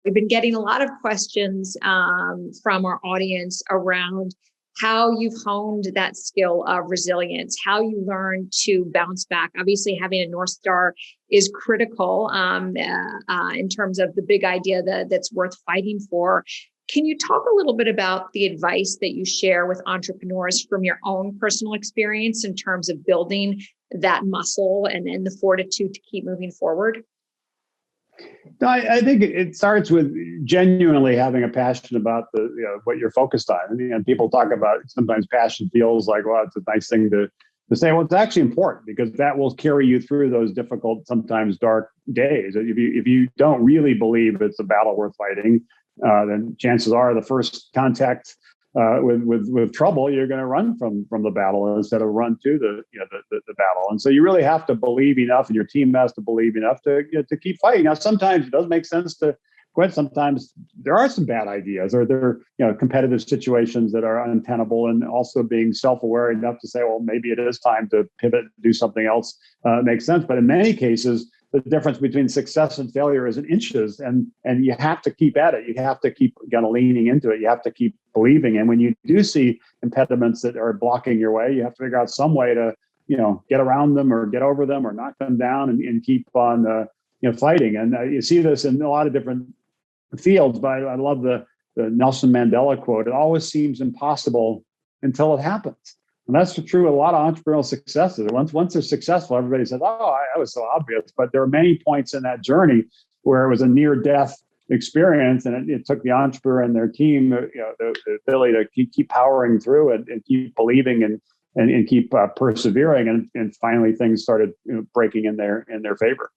We've been getting a lot of questions from our audience around how you've honed that skill of resilience, how you learn to bounce back. Obviously, having a North Star is critical in terms of the big idea that's worth fighting for. Can you talk a little bit about the advice that you share with entrepreneurs from your own personal experience in terms of building that muscle and the fortitude to keep moving forward? No, I think it starts with genuinely having a passion about what you're focused on. And people talk about sometimes passion feels like, well, it's a nice thing to say. Well, it's actually important because that will carry you through those difficult, sometimes dark days. If you don't really believe it's a battle worth fighting, then chances are the first contact with trouble, you're going to run from the battle instead of run to the battle. And so you really have to believe enough, and your team has to believe enough to keep fighting. Now, sometimes it does make sense to quit. Sometimes there are some bad ideas, or there are competitive situations that are untenable, and also being self-aware enough to say, well, maybe it is time to pivot, do something else makes sense. But in many cases, the difference between success and failure is in inches, and you have to keep at it. You have to keep kind of leaning into it. You have to keep believing. And when you do see impediments that are blocking your way, you have to figure out some way to get around them or get over them or knock them down and keep on fighting. And you see this in a lot of different fields. But I love the Nelson Mandela quote: "It always seems impossible until it happens." And that's true with a lot of entrepreneurial successes. Once they're successful, everybody says, "Oh, that was so obvious." But there are many points in that journey where it was a near-death experience, and it took the entrepreneur and their team, the ability to keep powering through and keep believing and keep persevering, and finally things started breaking in their favor.